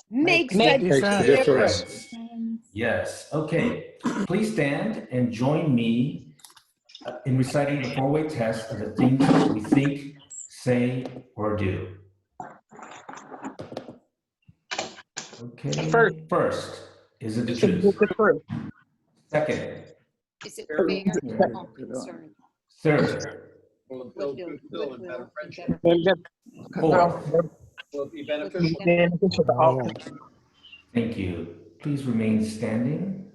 Makes a a difference. Yes. Okay. Please stand and join me in reciting the four-way test of the things we think, say, or do. Okay. First, is it the truth? Second. Is it fair? Oh, concern. Third. Will feel goodwill and better friendship. Fourth. Will it be Will beneficial? be beneficial to all. Thank you. Please remain standing.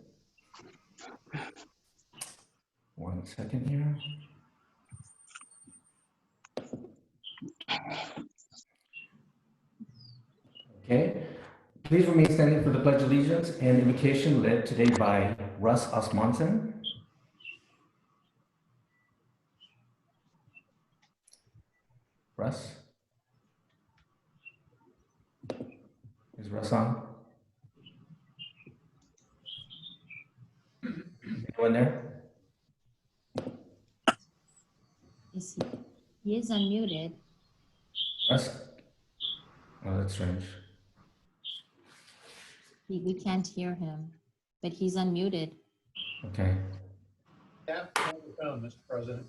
1 second here. Okay. Please remain standing for the Pledge of Allegiance and invocation led today by Russ Osmonson. Russ? Is Russ on? Anyone there? He is unmuted. Russ? Oh, that's strange. We can't hear him, but he's unmuted. Okay. Yeah, Mr. President.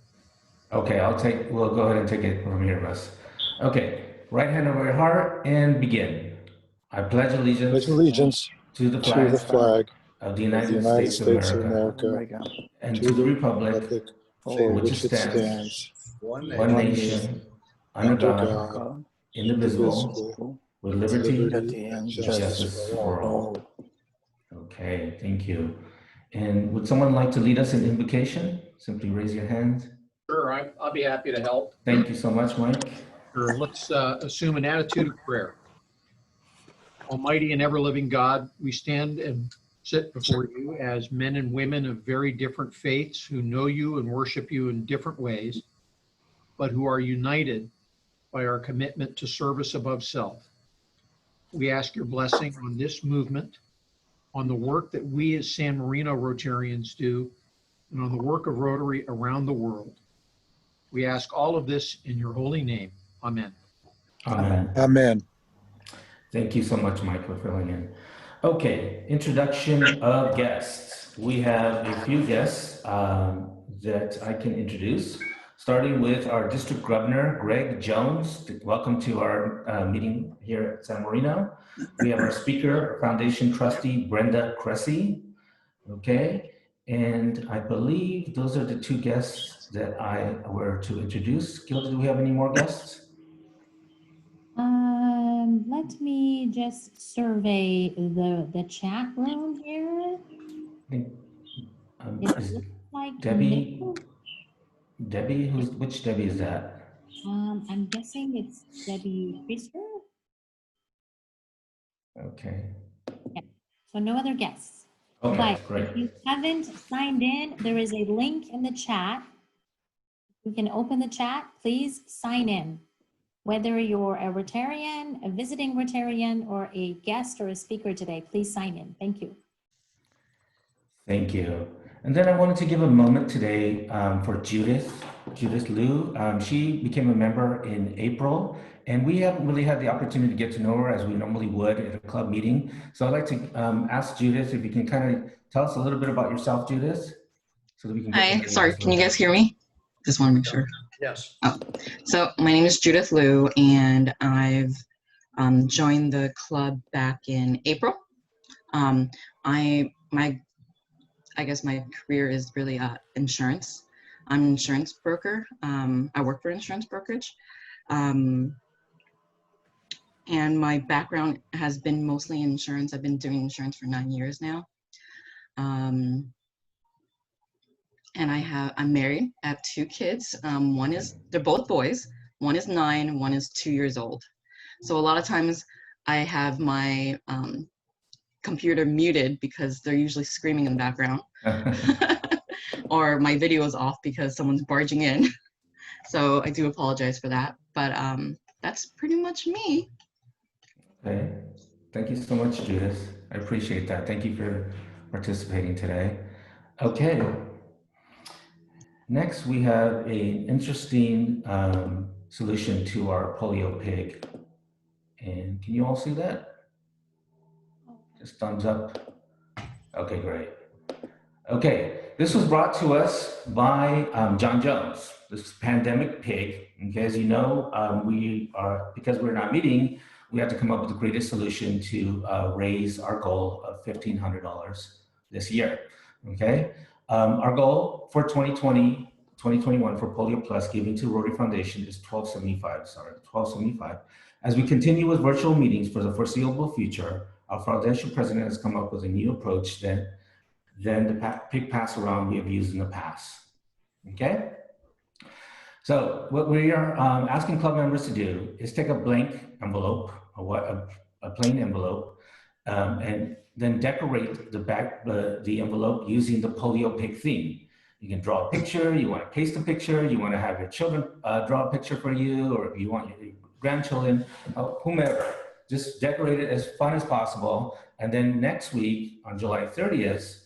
Okay, we'll go ahead and take it from here, Russ. Okay, right hand over your heart and begin. I pledge allegiance to the flag of the United States of America and to the republic for which it stands, one nation, under God, indivisible, with liberty and justice for all. Okay, thank you. And would someone like to lead us in invocation? Simply raise your hand. Sure, I'll be happy to help. Thank you so much, Mike. Sure, let's assume an attitude of prayer. Almighty and ever-living God, we stand and sit before you as men and women of very different faiths who know you and worship you in different ways, but who are united by our commitment to service above self. We ask your blessing on this movement, on the work that we as San Marino Rotarians do, and on the work of Rotary around the world. We ask all of this in your holy name. Amen. Amen. Amen. Thank you so much, Mike, for filling in. Okay, introduction of guests. We have a few guests that I can introduce, starting with our District Governor, Greg Jones. Welcome to our meeting here at San Marino. We have our Speaker, Foundation Trustee, Brenda Cressy. Okay, and I believe those are the two guests that I were to introduce. Gilda, do we have any more guests? Let me just survey the chat room here. Is like Debbie, no. Debbie, which Debbie is that? I'm guessing it's Debbie Priester. Okay. Yeah. So no other guests. Okay, But great. if you haven't signed in, there is a link in the chat. You can open the chat. Please sign in. Whether you're a Rotarian, a visiting Rotarian, or a guest or a speaker today, please sign in. Thank you. Thank you. And then I wanted to give a moment today for Judith Liu. She became a member in April, and we haven't really had the opportunity to get to know her as we normally would at a club meeting. So I'd like to ask Judith if you can kind of tell us a little bit about yourself, Judith, so that we can get Hi, sorry, can you guys hear me? Just want to make sure. Yes. Oh, so my name is Judith Liu, and I've joined the club back in April. I guess my career is really insurance. I'm an insurance broker. I work for an insurance brokerage. And my background has been mostly insurance. I've been doing insurance for 9 years now. And I'm married. I have 2 kids. They're both boys. One is 9, one is 2 years old. So a lot of times I have my computer muted because they're usually screaming in the background. Or my video is off because someone's barging in. So I do apologize for that. But that's pretty much me. Okay. Thank you so much, Judith. I appreciate that. Thank you for participating today. Okay. Next, we have an interesting solution to our polio pig. And can you all see that? Just thumbs up. Okay, great. Okay, this was brought to us by John Jones. This is Pandemic Pig. Okay, as you know, because we're not meeting, we have to come up with the greatest solution to raise our goal of $1,500 this year. Okay, our goal for 2021 for Polio Plus giving to Rotary Foundation is $1275. As we continue with virtual meetings for the foreseeable future, our foundation president has come up with a new approach than the pig pass around we have used in the past. Okay? So what we are asking club members to do is take a blank envelope, a plain envelope, and then decorate the envelope using the polio pig theme. You can draw a picture, you want to paste a picture, you want to have your children draw a picture for you, or if you want your grandchildren, whomever, just decorate it as fun as possible. And then next week on July 30th,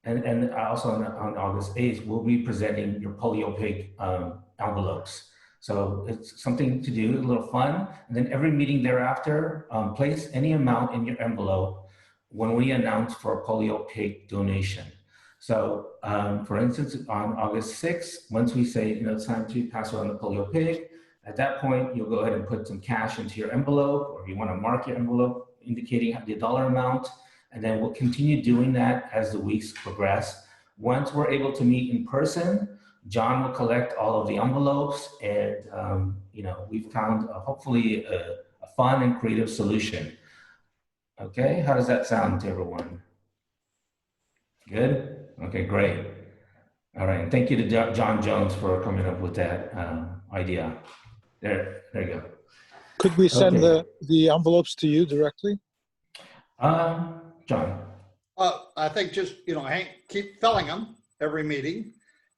and also on August 8th, we'll be presenting your polio pig envelopes. So it's something to do, a little fun. And then every meeting thereafter, place any amount in your envelope when we announce for a polio pig donation. So for instance, on August 6th, once we say, it's time to pass around the polio pig, at that point, you'll go ahead and put some cash into your envelope, or if you want to mark your envelope indicating the dollar amount, and then we'll continue doing that as the weeks progress. Once we're able to meet in person, John will collect all of the envelopes, and we've found hopefully a fun and creative solution. Okay, how does that sound to everyone? Good? Okay, great. All right, and thank you to John Jones for coming up with that idea. There you go. Could we send the envelopes to you directly? John. I think just, keep filling them every meeting.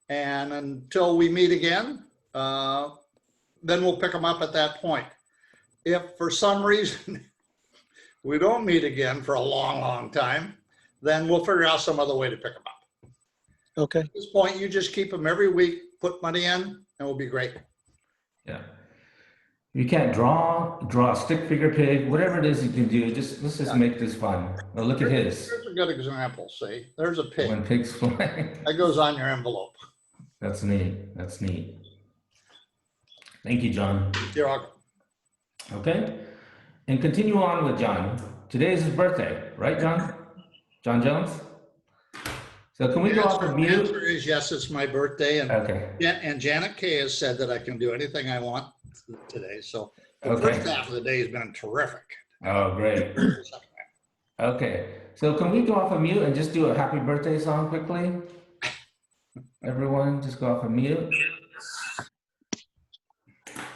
And until we meet again, then we'll pick them up at that point. If for some reason we don't meet again for a long, long time, then we'll figure out some other way to pick them up. Okay. At this point, you just keep them every week, put money in, and we'll be great. Yeah. You can't draw a stick figure pig, whatever it is you can do, let's just make this fun. Well, look at his. Here's a good example, see? There's a pig. When pigs fly. That goes on your envelope. That's neat. That's neat. Thank you, John. You're welcome. Okay. And continue on with John. Today is his birthday, right, John? John Jones? So can we go off of mute? The answer is yes, it's my birthday. And, okay. And Janet Kay has said that I can do anything I want today. So the Okay. first half of the day has been terrific. Oh, great. Okay. So can we go off of mute and just do a happy birthday song quickly? Everyone, just go off of mute.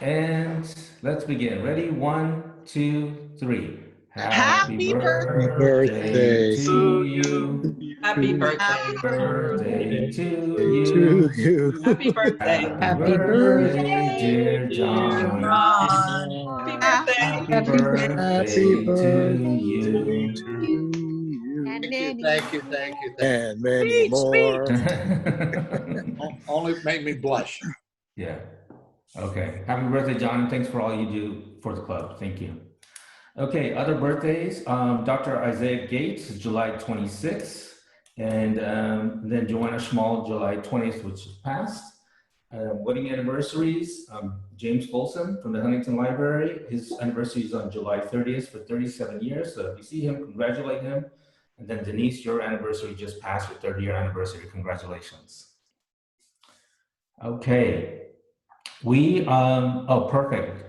And let's begin. Ready? 1, 2, 3. Happy birthday to you. Happy birthday to you. Happy birthday. Happy birthday, dear John. Happy Happy birthday to you. Thank you. And many more. Only made me blush. Yeah. Okay. Happy birthday, John. Thanks for all you do for the club. Thank you. Okay, other birthdays. Dr. Isaiah Gates is July 26th, and then Joanna Schmall, July 20th, which is passed. Wedding anniversaries, James Folsom from the Huntington Library. His anniversary is on July 30th for 37 years. So if you see him, congratulate him. And then Denise, your anniversary just passed, your 30-year anniversary. Congratulations. Okay. Perfect.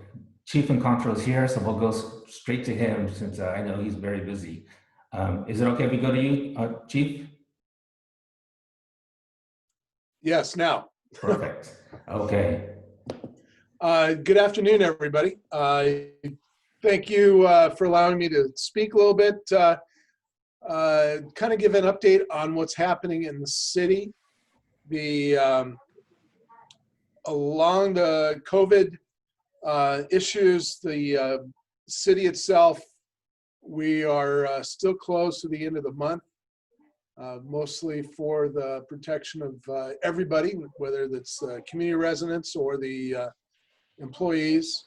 Chief and Control is here, so we'll go straight to him since I know he's very busy. Is it okay if we go to you, Chief? Yes, now. Perfect. Okay. Good afternoon, everybody. Thank you for allowing me to speak a little bit, kind of give an update on what's happening in the city. Along the COVID issues, the city itself, we are still closed to the end of the month, mostly for the protection of everybody, whether that's community residents or the employees.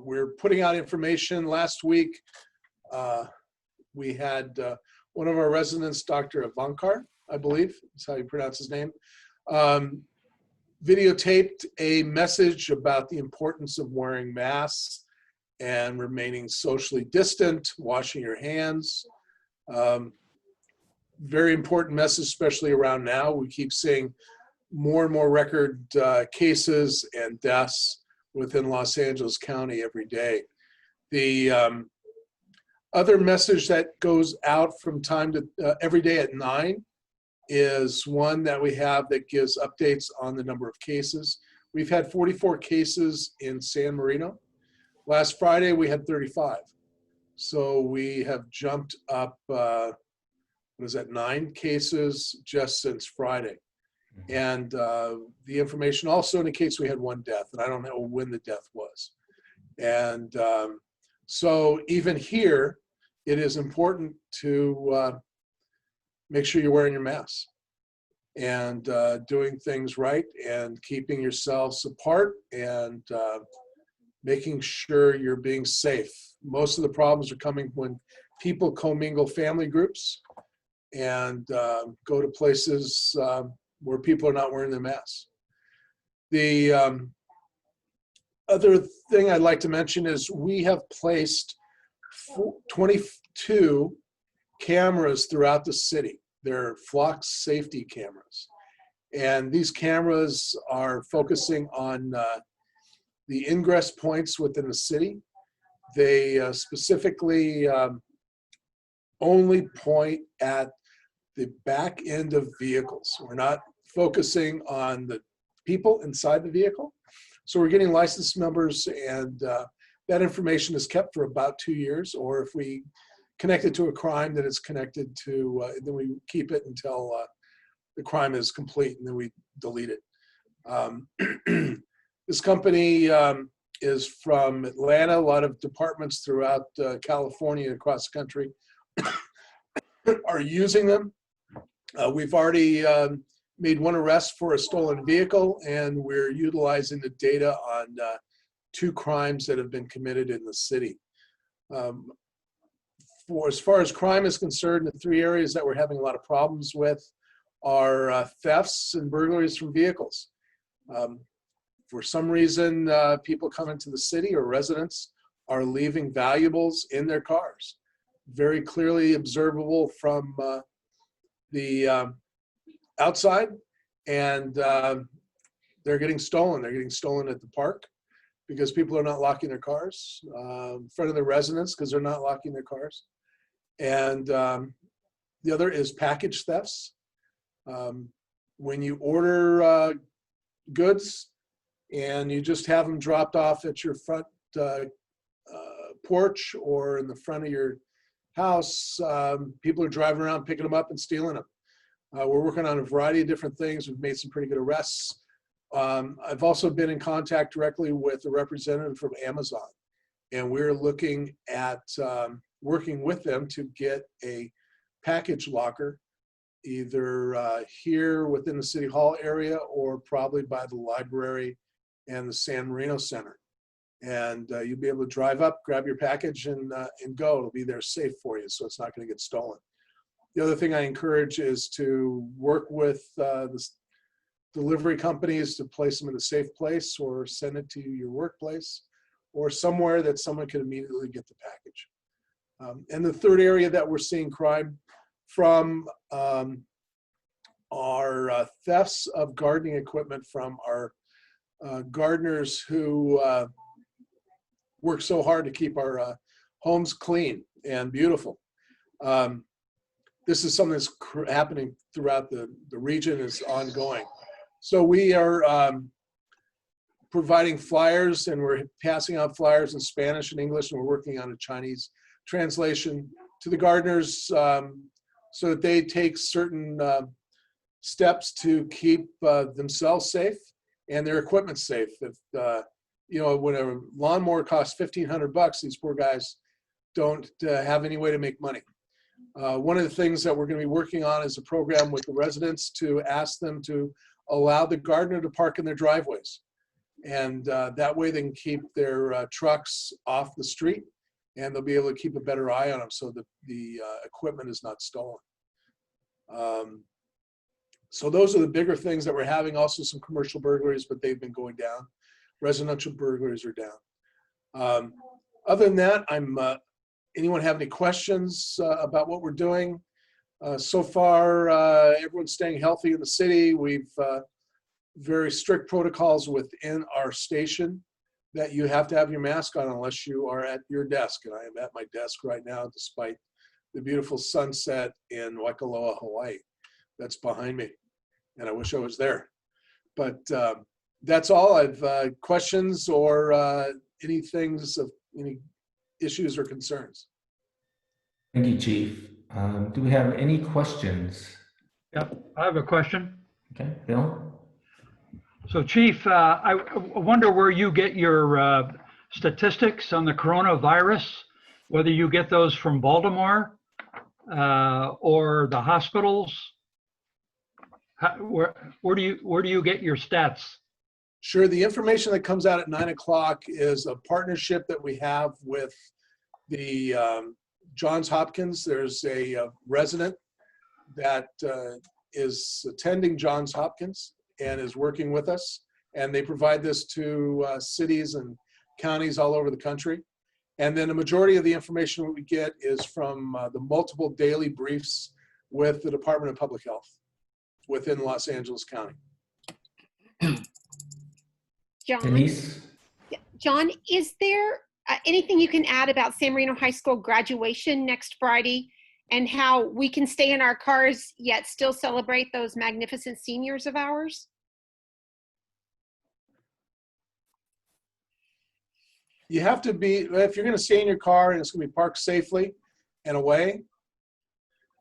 We're putting out information last week. we had one of our residents, Dr. Avankar, I believe is how you pronounce his name, videotaped a message about the importance of wearing masks and remaining socially distant, washing your hands. Very important message, especially around now. We keep seeing more and more record cases and deaths within Los Angeles County every day. The other message that goes out from time to every day at 9 is one that we have that gives updates on the number of cases. We've had 44 cases in San Marino. Last Friday, we had 35. So we have jumped up, 9 cases just since Friday. And the information also indicates we had 1 death, and I don't know when the death was. And so even here, it is important to make sure you're wearing your mask and doing things right and keeping yourselves apart and making sure you're being safe. Most of the problems are coming when people commingle family groups and go to places where people are not wearing their masks. The other thing I'd like to mention is we have placed 22 cameras throughout the city. They're flock safety cameras. And these cameras are focusing on the ingress points within the city. They specifically only point at the back end of vehicles. We're not focusing on the people inside the vehicle. So we're getting license numbers, and that information is kept for about 2 years, or if we connect it to a crime, then it's connected to, then we keep it until the crime is complete, and then we delete it. This company is from Atlanta. A lot of departments throughout California and across the country are using them. We've already made 1 arrest for a stolen vehicle, and we're utilizing the data on 2 crimes that have been committed in the city. As far as crime is concerned, the 3 areas that we're having a lot of problems with are thefts and burglaries from vehicles. For some reason, people come into the city, or residents are leaving valuables in their cars. Very clearly observable from the outside, and they're getting stolen. They're getting stolen at the park because people are not locking their cars, in front of the residents because they're not locking their cars. And the other is package thefts. When you order goods and you just have them dropped off at your front porch or in the front of your house, people are driving around picking them up and stealing them. We're working on a variety of different things. We've made some pretty good arrests. I've also been in contact directly with a representative from Amazon, and we're looking at working with them to get a package locker, either here within the City Hall area or probably by the library and the San Marino Center. And you'll be able to drive up, grab your package, and go. It'll be there safe for you, so it's not going to get stolen. The other thing I encourage is to work with the delivery companies to place them in a safe place or send it to your workplace or somewhere that someone can immediately get the package. And the third area that we're seeing crime from are thefts of gardening equipment from our gardeners who work so hard to keep our homes clean and beautiful. This is something that's happening throughout the region, is ongoing. So we are providing flyers, and we're passing out flyers in Spanish and English, and we're working on a Chinese translation to the gardeners so that they take certain steps to keep themselves safe and their equipment safe. If when a lawnmower costs $1,500, these poor guys don't have any way to make money. One of the things that we're going to be working on is a program with the residents to ask them to allow the gardener to park in their driveways. And that way they can keep their trucks off the street and they'll be able to keep a better eye on them so that the equipment is not stolen. So those are the bigger things that we're having. Also some commercial burglaries, but they've been going down. Residential burglaries are down. Other than that, anyone have any questions about what we're doing? So far, everyone's staying healthy in the city. We've very strict protocols within our station that you have to have your mask on unless you are at your desk. And I am at my desk right now, despite the beautiful sunset in Waikoloa, Hawaii. That's behind me. And I wish I was there. But that's all. I've questions or any issues or concerns. Thank you, Chief. Do we have any questions? Yeah, I have a question. Okay, Bill? So Chief, I wonder where you get your statistics on the coronavirus, whether you get those from Baltimore or the hospitals. Where do you get your stats? Sure. The information that comes out at 9 o'clock is a partnership that we have with the Johns Hopkins. There's a resident that is attending Johns Hopkins and is working with us. And they provide this to cities and counties all over the country. And then a majority of the information that we get is from the multiple daily briefs with the Department of Public Health within Los Angeles County. Denise? John, is there anything you can add about San Marino High School graduation next Friday and how we can stay in our cars yet still celebrate those magnificent seniors of ours? You have to be, if you're going to stay in your car and it's going to be parked safely and away,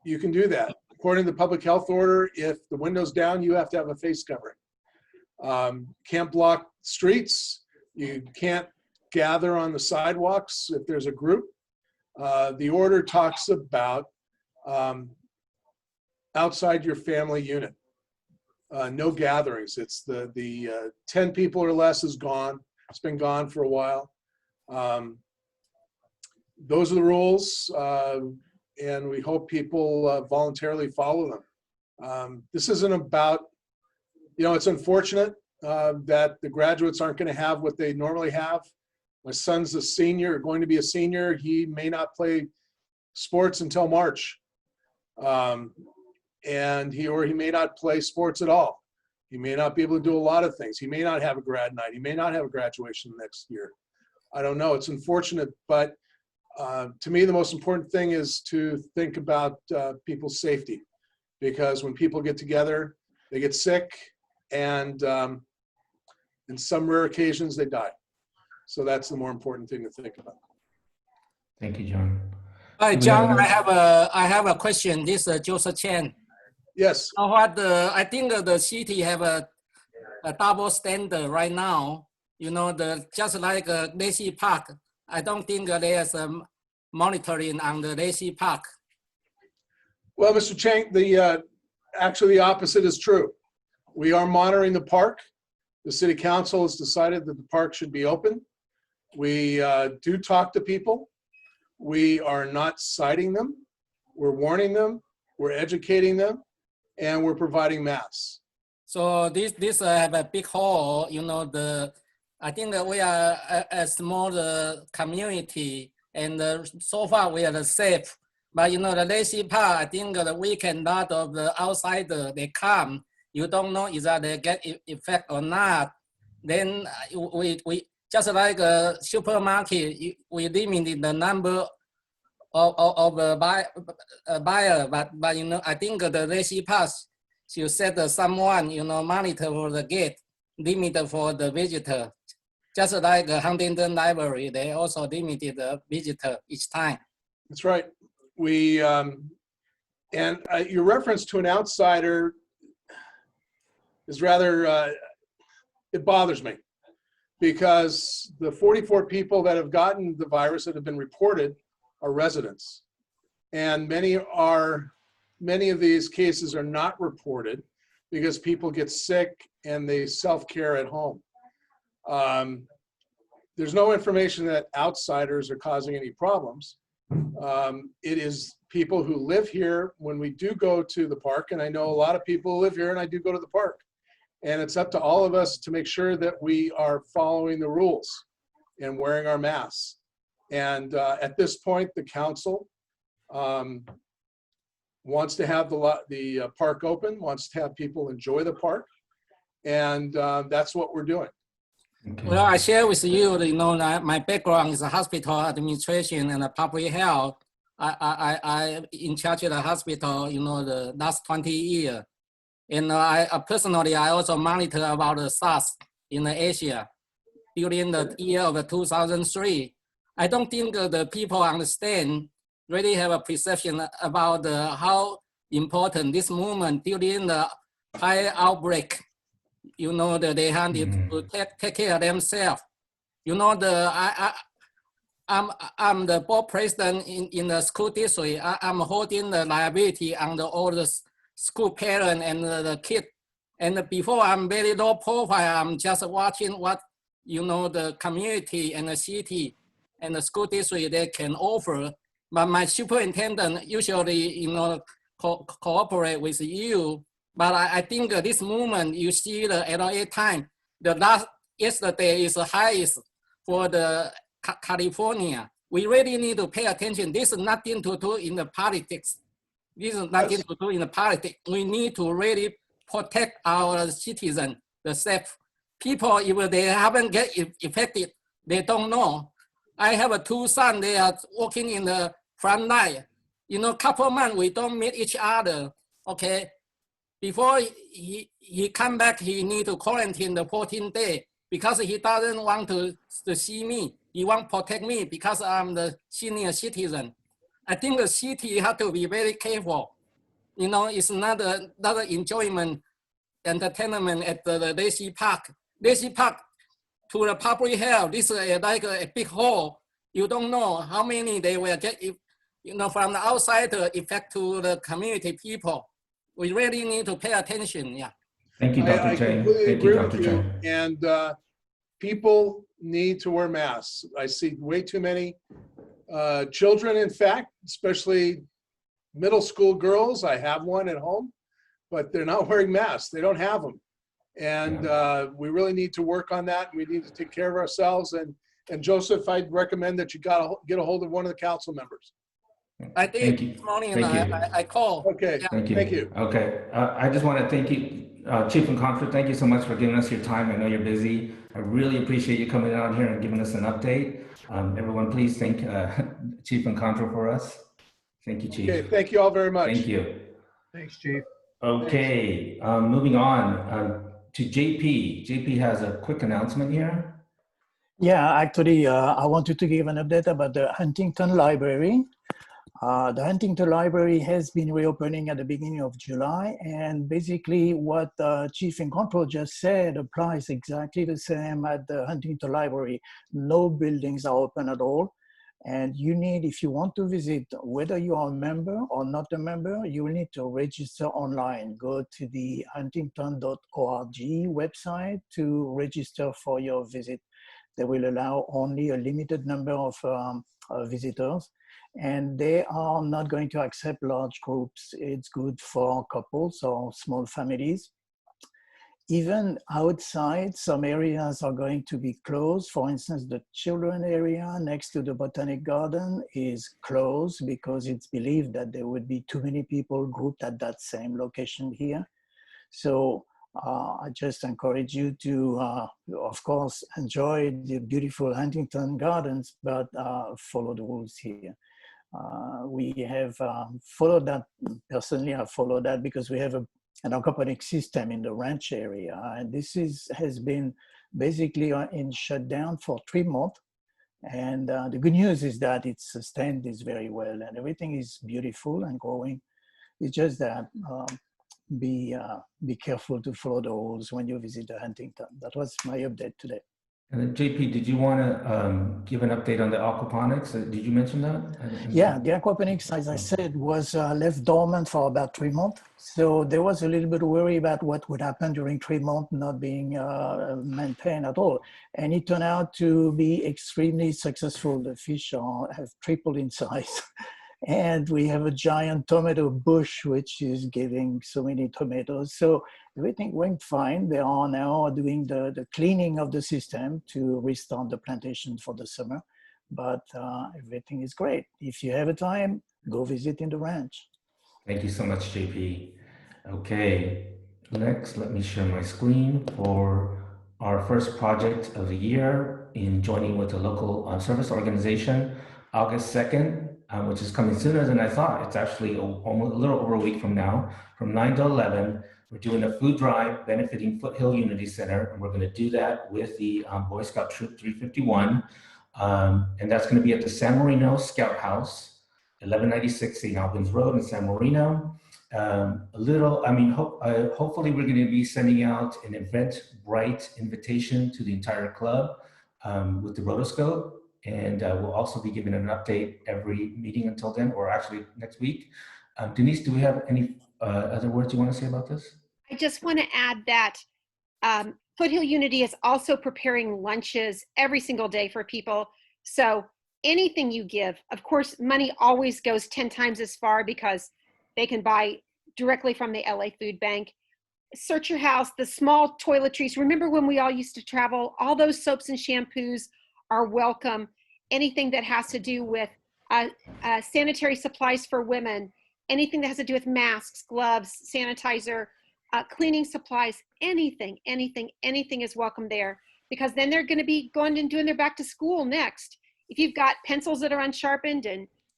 you can do that. According to the public health order, if the window's down, you have to have a face covering. Can't block streets. You can't gather on the sidewalks if there's a group. The order talks about outside your family unit. No gatherings. It's the 10 people or less is gone. It's been gone for a while. Those are the rules, and we hope people voluntarily follow them. This isn't about, it's unfortunate that the graduates aren't going to have what they normally have. My son's a senior, going to be a senior. He may not play sports until March. And he may not play sports at all. He may not be able to do a lot of things. He may not have a grad night. He may not have a graduation next year. I don't know. It's unfortunate, but to me, the most important thing is to think about people's safety, because when people get together, they get sick, and in some rare occasions, they die. So that's the more important thing to think about. Thank you, John. Hi, John. I have a question. This is Joseph Chen. Yes. I think the city have a double standard right now. Just like Lazy Park. I don't think there's a monitoring on the Lazy Park. Well, Mr. Chang, actually the opposite is true. We are monitoring the park. The city council has decided that the park should be open. We do talk to people. We are not citing them. We're warning them. We're educating them, and we're providing masks. So this have a big hole. I think that we are a small community, and so far we are safe. But the Lazy Park, I think the weekend lot of the outsider they come. You don't know if they get effect or not. Then we just like a supermarket, we limited the number of buyer. But I think the Lazy Park should set someone monitor for the gate, limit for the visitor. Just like Huntington Library, they also limited the visitor each time. That's right. We your reference to an outsider is rather, it bothers me, because the 44 people that have gotten the virus that have been reported are residents, and many of these cases are not reported because people get sick and they self-care at home. there's no information that outsiders are causing any problems. It is people who live here when we do go to the park, and I know a lot of people live here and I do go to the park. And it's up to all of us to make sure that we are following the rules and wearing our masks. And at this point, the council wants to have the park open, wants to have people enjoy the park. And that's what we're doing. Okay. Well, I share with you, you know, my background is hospital administration and public health. I in charge of the hospital, you know, the last 20 years. And I personally, I also monitor about the SARS in Asia during the year of 2003. I don't think the people understand, really have a perception about how important this movement during the high outbreak. You know, that they had to take care of themselves. You know, I'm the board president in the school district. I'm holding the liability on all the school parents and the kid. And before I'm very low profile, I'm just watching what, you know, the community and the city and the school district they can offer. But my superintendent usually, you know, cooperate with you. But I think this movement, you see the LA time, yesterday is the highest for the California. We really need to pay attention. This is nothing to do in the politics. This is nothing to do in the politics. We need to really protect our citizens, the safe people. If they haven't get affected, they don't know. I have two sons. They are working in the front line. You know, couple months we don't meet each other. Okay. Before he come back, he need to quarantine the 14 days because he doesn't want to see me. He want to protect me because I'm the senior citizen. I think the city have to be very careful. You know, it's not another enjoyment, entertainment at the Lazy Park. Lazy Park to the public health, this is like a big hole. You don't know how many they will get, you know, from the outside effect to the community people. We really need to pay attention. Yeah. Thank you, Dr. I Chang. completely Thank agree you, with Dr. you. Chang. And people need to wear masks. I see way too many children, in fact, especially middle school girls. I have one at home, but they're not wearing masks. They don't have them. And we really need to work on that. We need to take care of ourselves. And Joseph, I'd recommend that you get a hold of one of the council members. I did this morning, and I called. Okay. Yeah. Thank you. Okay. I just want to thank you, Chief and Contra. Thank you so much for giving us your time. I know you're busy. I really appreciate you coming out here and giving us an update. Everyone, please thank Chief and Contra for us. Thank you, Chief. Okay. Thank you all very much. Thank you. Thanks, Chief. Okay. Moving on to JP. JP has a quick announcement here. Yeah, actually, I wanted to give an update about the Huntington Library. The Huntington Library has been reopening at the beginning of July, and basically what Chief and Control just said applies exactly the same at the Huntington Library. No buildings are open at all, and you need, if you want to visit, whether you are a member or not a member, you will need to register online. Go to the huntington.org website to register for your visit. They will allow only a limited number of visitors, and they are not going to accept large groups. It's good for couples or small families. Even outside, some areas are going to be closed. For instance, the children area next to the Botanic Garden is closed because it's believed that there would be too many people grouped at that same location here. So I just encourage you to, of course, enjoy the beautiful Huntington Gardens, but follow the rules here. We have followed that, personally I followed that because we have an aquaponic system in the ranch area. And this has been basically in shutdown for 3 months. And the good news is that it's sustained this very well and everything is beautiful and growing. It's just that be careful to follow the rules when you visit the Huntington. That was my update today. And then JP, did you want to give an update on the aquaponics? Did you mention that? Yeah, the aquaponics, as I said, was left dormant for about 3 months. So there was a little bit of worry about what would happen during 3 months not being maintained at all. And it turned out to be extremely successful. The fish have tripled in size. And we have a giant tomato bush, which is giving so many tomatoes. So everything went fine. They are now doing the cleaning of the system to restart the plantation for the summer. But everything is great. If you have a time, go visit in the ranch. Thank you so much, JP. Okay, next, let me share my screen for our first project of the year in joining with a local service organization, August 2nd, which is coming sooner than I thought. It's actually almost a little over a week from now, from 9 to 11. We're doing a food drive benefiting Foothill Unity Center, and we're going to do that with the Boy Scout Troop 351. And that's going to be at the San Marino Scout House, 1196 St. Albans Road in San Marino. Hopefully we're going to be sending out an Eventbrite invitation to the entire club with the rotoscope. And we'll also be giving an update every meeting until then, or actually next week. Denise, do we have any other words you want to say about this? I just want to add that Foothill Unity is also preparing lunches every single day for people. So anything you give, of course, money always goes 10 times as far because they can buy directly from the LA Food Bank. Search your house, the small toiletries. Remember when we all used to travel? All those soaps and shampoos are welcome. Anything that has to do with sanitary supplies for women, anything that has to do with masks, gloves, sanitizer, cleaning supplies, anything is welcome there, because then they're going to be going and doing their back to school next. If you've got pencils that are unsharpened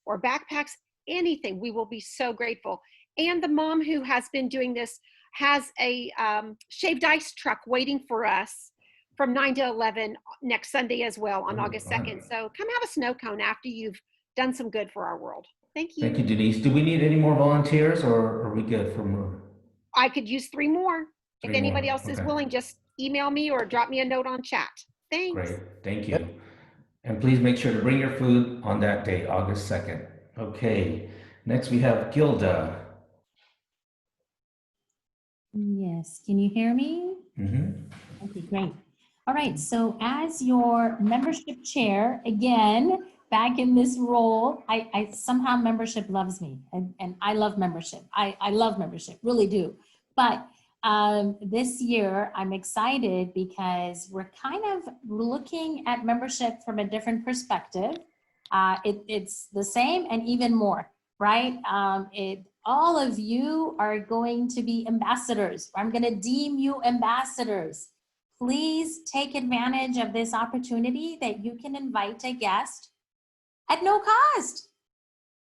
or backpacks, anything, we will be so grateful. And the mom who has been doing this has a shaved ice truck waiting for us from 9 to 11 next Sunday as well on August 2nd. So come have a snow cone after you've done some good for our world. Thank you. Thank you, Denise. Do we need any more volunteers, or are we good for more? I could use 3 more. If anybody else is willing, just email me or drop me a note on chat. Thanks. Great, thank you. And please make sure to bring your food on that day, August 2nd. Okay, next we have Gilda. Yes, can you hear me? Mm-hmm. Okay, great. All right, so as your membership chair, again, back in this role, I somehow membership loves me, and I love membership. I love membership, really do. But this year, I'm excited because we're kind of looking at membership from a different perspective. It's the same and even more, right? All of you are going to be ambassadors. I'm going to deem you ambassadors. Please take advantage of this opportunity that you can invite a guest at no cost.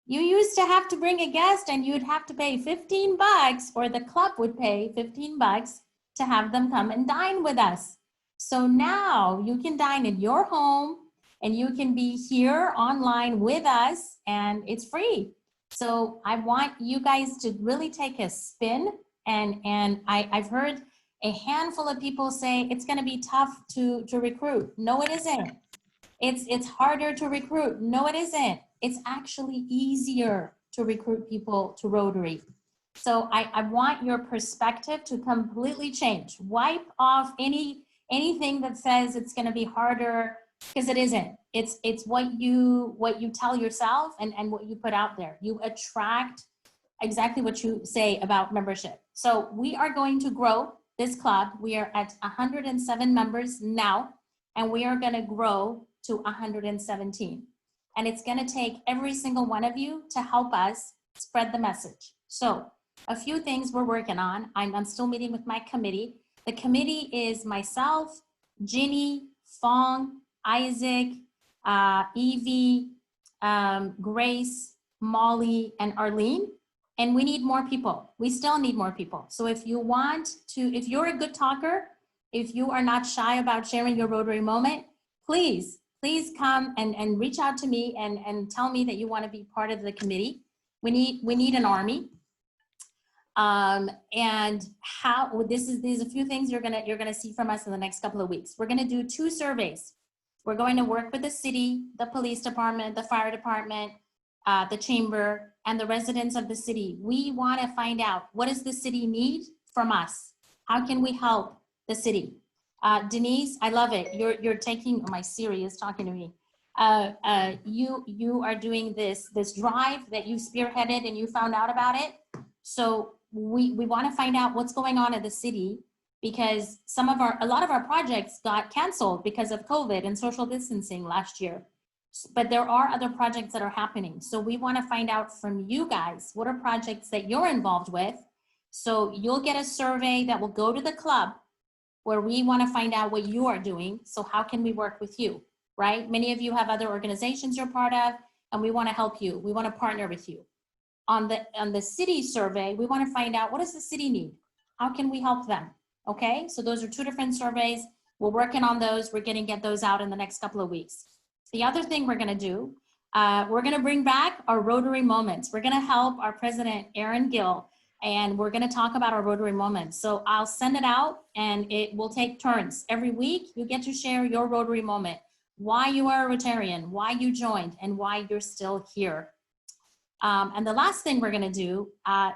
You used to have to bring a guest and you'd have to pay $15, or the club would pay $15 to have them come and dine with us. So now you can dine in your home and you can be here online with us, and it's free. So I want you guys to really take a spin, and I've heard a handful of people say it's going to be tough to recruit. No, it isn't. It's harder to recruit. No, it isn't. It's actually easier to recruit people to Rotary. So I want your perspective to completely change. Wipe off anything that says it's going to be harder, because it isn't. It's what you tell yourself and what you put out there. You attract exactly what you say about membership. So we are going to grow this club. We are at 107 members now, and we are going to grow to 117. And it's going to take every single one of you to help us spread the message. So a few things we're working on. I'm still meeting with my committee. The committee is myself, Ginny, Fong, Isaac, Evie, Grace, Molly, and Arlene. And we need more people. We still need more people. So if you want to, if you're a good talker, if you are not shy about sharing your Rotary moment, please come and reach out to me and tell me that you want to be part of the committee. We need an army. And how these are a few things you're gonna see from us in the next couple of weeks. We're gonna do 2 surveys. We're going to work with the city, the police department, the fire department, the chamber, and the residents of the city. We want to find out, what does the city need from us? How can we help the city? Denise, I love it. You're taking, my Siri is talking to me. You are doing this drive that you spearheaded and you found out about it. So we want to find out what's going on in the city, because a lot of our projects got canceled because of COVID and social distancing last year. But there are other projects that are happening. So we want to find out from you guys, what are projects that you're involved with? So you'll get a survey that will go to the club, where we want to find out what you are doing. So how can we work with you, right? Many of you have other organizations you're part of, and we want to help you. We want to partner with you. On the city survey, we want to find out, what does the city need? How can we help them? Okay, so those are 2 different surveys. We're working on those. We're going to get those out in the next couple of weeks. The other thing we're going to do, we're going to bring back our Rotary Moments. We're going to help our president, Aaron Gill, and we're going to talk about our Rotary Moments. So I'll send it out, and it will take turns. Every week, you get to share your Rotary Moment, why you are a Rotarian, why you joined, and why you're still here. And the last thing we're going to do,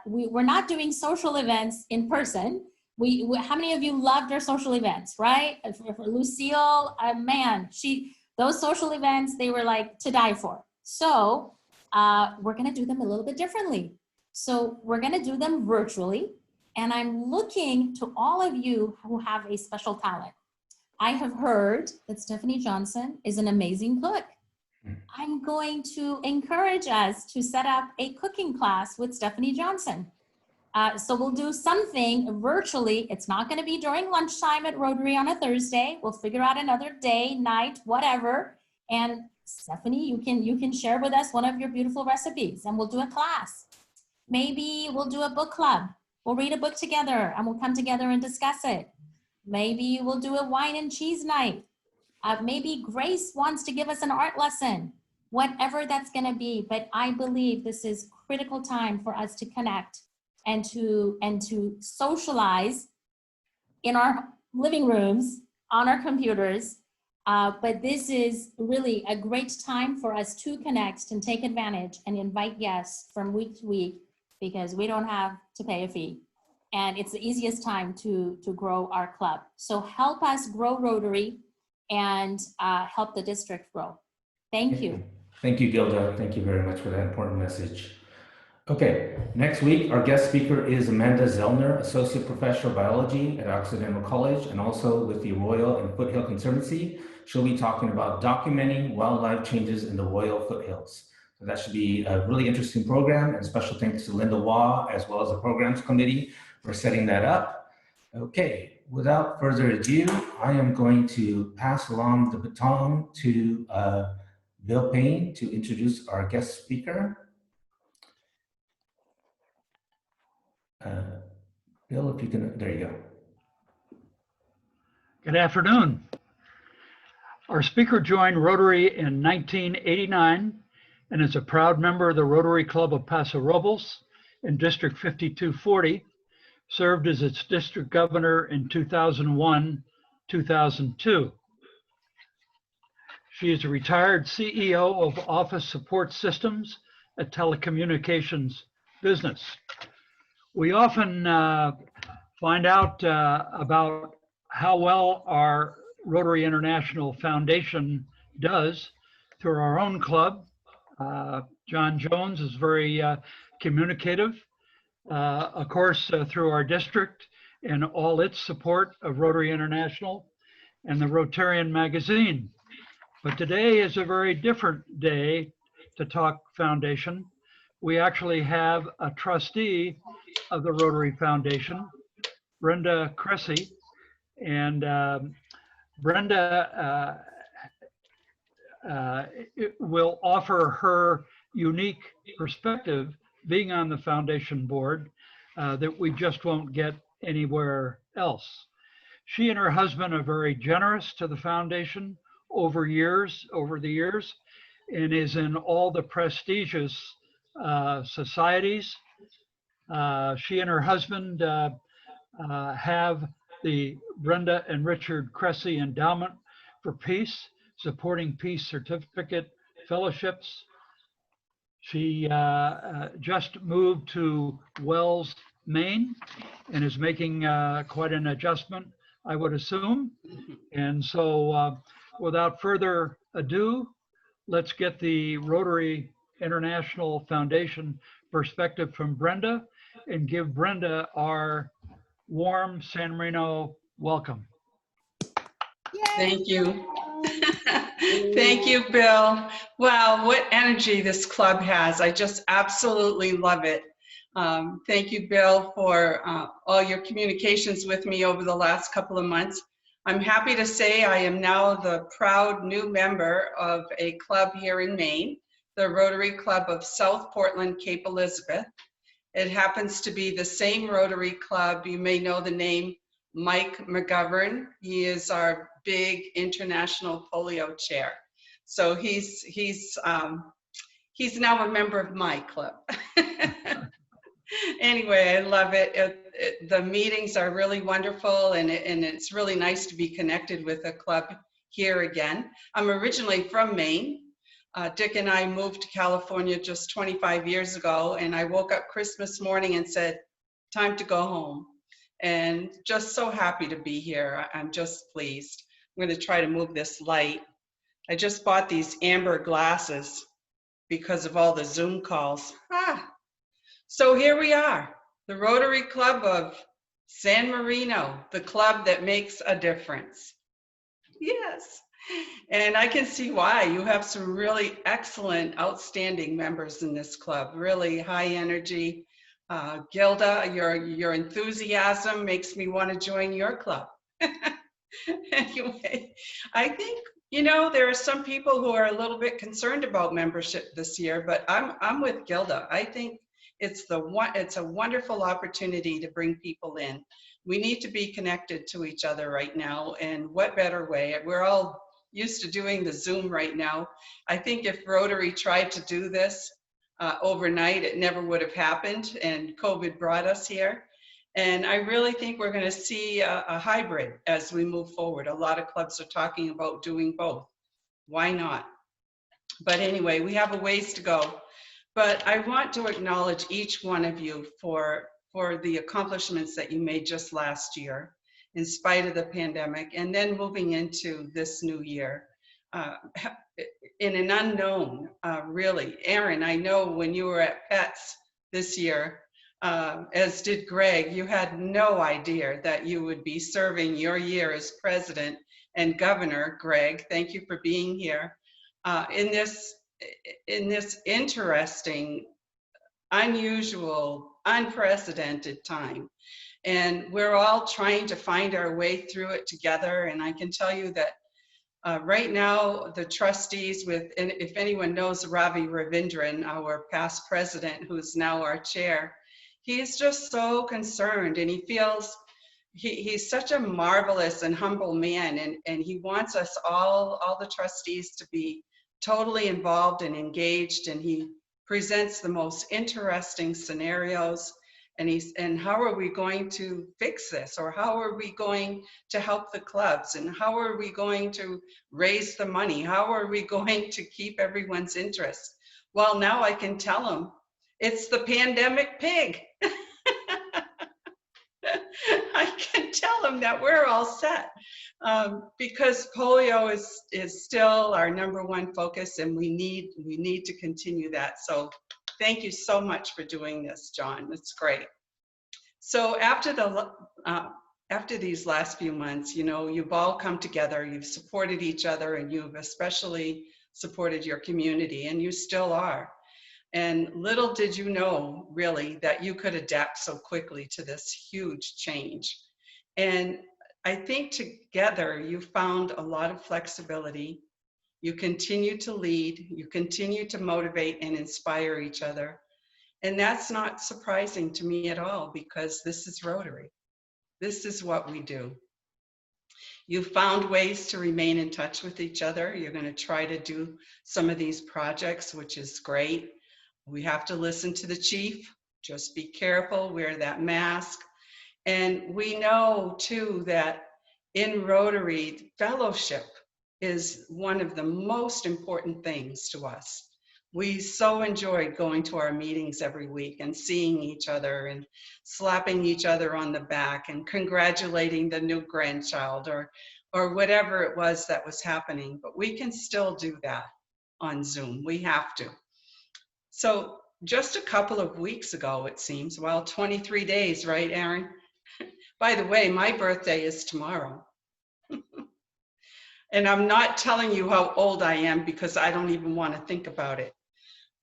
we're not doing social events in person. How many of you loved our social events, right? For Lucille, man, those social events, they were like to die for. So we're going to do them a little bit differently. So we're going to do them virtually. And I'm looking to all of you who have a special talent. I have heard that Stephanie Johnson is an amazing cook. I'm going to encourage us to set up a cooking class with Stephanie Johnson. So we'll do something virtually. It's not going to be during lunchtime at Rotary on a Thursday. We'll figure out another day, night, whatever. And Stephanie, you can share with us one of your beautiful recipes, and we'll do a class. Maybe we'll do a book club. We'll read a book together and we'll come together and discuss it. Maybe we'll do a wine and cheese night. Maybe Grace wants to give us an art lesson, whatever that's going to be. But I believe this is critical time for us to connect and to socialize in our living rooms, on our computers. But this is really a great time for us to connect and take advantage and invite guests from week to week, because we don't have to pay a fee. And it's the easiest time to grow our club. So help us grow Rotary and help the district grow. Thank you. Thank you, Gilda. Thank you very much for that important message. Okay, next week, our guest speaker is Amanda Zellner, Associate Professor of Biology at Occidental College and also with the Royal and Foothill Conservancy. She'll be talking about documenting wildlife changes in the Royal Foothills. So that should be a really interesting program, and special thanks to Linda Waugh as well as the Programs Committee for setting that up. Okay. Without further ado, I am going to pass along the baton to Bill Payne to introduce our guest speaker. Bill, if you can, there you go. Good afternoon. Our speaker joined Rotary in 1989 and is a proud member of the Rotary Club of Paso Robles in District 5240. Served as its district governor in 2001, 2002. She is a retired CEO of Office Support Systems, a telecommunications business. We often find out about how well our Rotary International Foundation does through our own club. John Jones is very communicative. Of course, through our district and all its support of Rotary International and the Rotarian magazine. But today is a very different day to talk foundation. We actually have a trustee of the Rotary Foundation, Brenda Cressy, and Brenda will offer her unique perspective being on the foundation board that we just won't get anywhere else. She and her husband are very generous to the foundation over the years, and is in all the prestigious societies, She and her husband have the Brenda and Richard Cressy Endowment for Peace, supporting peace certificate fellowships. She just moved to Wells, Maine, and is making quite an adjustment, I would assume. And so without further ado, let's get the Rotary International Foundation perspective from Brenda and give Brenda our warm San Marino welcome. Thank you. Thank you, Bill. Wow, what energy this club has. I just absolutely love it. Thank you, Bill, for all your communications with me over the last couple of months. I'm happy to say I am now the proud new member of a club here in Maine, the Rotary Club of South Portland, Cape Elizabeth. It happens to be the same Rotary Club. You may know the name Mike McGovern. He is our big international polio chair. So he's now a member of my club. Anyway, I love it. The meetings are really wonderful, and it's really nice to be connected with a club here again. I'm originally from Maine. Dick and I moved to California just 25 years ago, and I woke up Christmas morning and said, time to go home. And just so happy to be here. I'm just pleased. I'm going to try to move this light. I just bought these amber glasses because of all the Zoom calls. So here we are, the Rotary Club of San Marino, the club that makes a difference. Yes, and I can see why. You have some really excellent, outstanding members in this club, really high energy. Gilda, your enthusiasm makes me want to join your club. Anyway, I think, you know, there are some people who are a little bit concerned about membership this year, but I'm with Gilda. I think it's a wonderful opportunity to bring people in. We need to be connected to each other right now, and what better way? We're all used to doing the Zoom right now. I think if Rotary tried to do this overnight, it never would have happened, and COVID brought us here. And I really think we're going to see a hybrid as we move forward. A lot of clubs are talking about doing both. Why not? But anyway, we have a ways to go. But I want to acknowledge each one of you for the accomplishments that you made just last year, in spite of the pandemic, and then moving into this new year. In an unknown, really. Aaron, I know when you were at PETS this year, as did Greg, you had no idea that you would be serving your year as president and governor. Greg, thank you for being here. In this interesting, unusual, unprecedented time. And we're all trying to find our way through it together. And I can tell you that right now, the trustees and if anyone knows Ravi Ravindran, our past president, who's now our chair, he's just so concerned, and he feels he's such a marvelous and humble man, and he wants us all the trustees to be totally involved and engaged, and he presents the most interesting scenarios. And how are we going to fix this? Or how are we going to help the clubs? And how are we going to raise the money? How are we going to keep everyone's interest? Well, now I can tell them it's the pandemic pig. I can tell them that we're all set because polio is still our number1 focus, and we need to continue that. So thank you so much for doing this, John. It's great. So after these last few months, you know, you've all come together, you've supported each other, and you've especially supported your community, and you still are. And little did you know, really, that you could adapt so quickly to this huge change. And I think together you found a lot of flexibility. You continue to lead, you continue to motivate and inspire each other. And that's not surprising to me at all, because this is Rotary. This is what we do. You found ways to remain in touch with each other. You're going to try to do some of these projects, which is great. We have to listen to the chief. Just be careful, wear that mask. And we know too that in Rotary, fellowship is one of the most important things to us. We so enjoyed going to our meetings every week and seeing each other and slapping each other on the back and congratulating the new grandchild or whatever it was that was happening. But we can still do that on Zoom. We have to. So just a couple of weeks ago, it seems, well, 23 days, right, Aaron? By the way, my birthday is tomorrow. And I'm not telling you how old I am because I don't even want to think about it.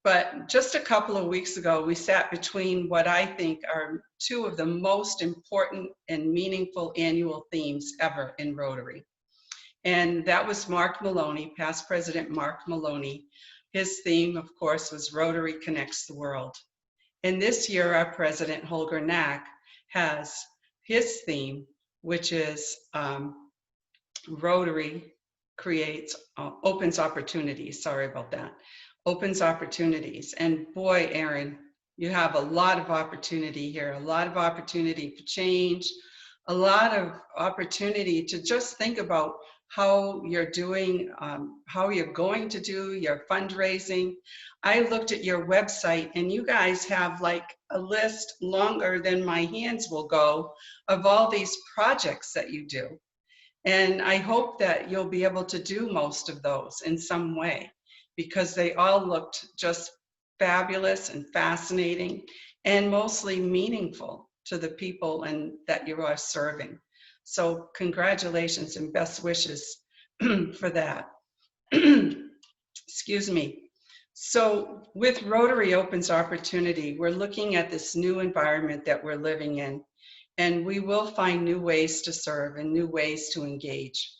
But just a couple of weeks ago, we sat between what I think are two of the most important and meaningful annual themes ever in Rotary. And that was Mark Maloney, past President Mark Maloney. His theme, of course, was Rotary Connects the World. And this year, our president, Holger Knack, has his theme, which is Rotary opens opportunities. Sorry about that. Opens opportunities. And boy, Aaron, you have a lot of opportunity here, a lot of opportunity for change, a lot of opportunity to just think about how you're doing, how you're going to do your fundraising. I looked at your website and you guys have like a list longer than my hands will go of all these projects that you do. And I hope that you'll be able to do most of those in some way because they all looked just fabulous and fascinating and mostly meaningful to the people and that you are serving. So congratulations and best wishes for that. Excuse me. So with Rotary Opens Opportunity, we're looking at this new environment that we're living in, and we will find new ways to serve and new ways to engage.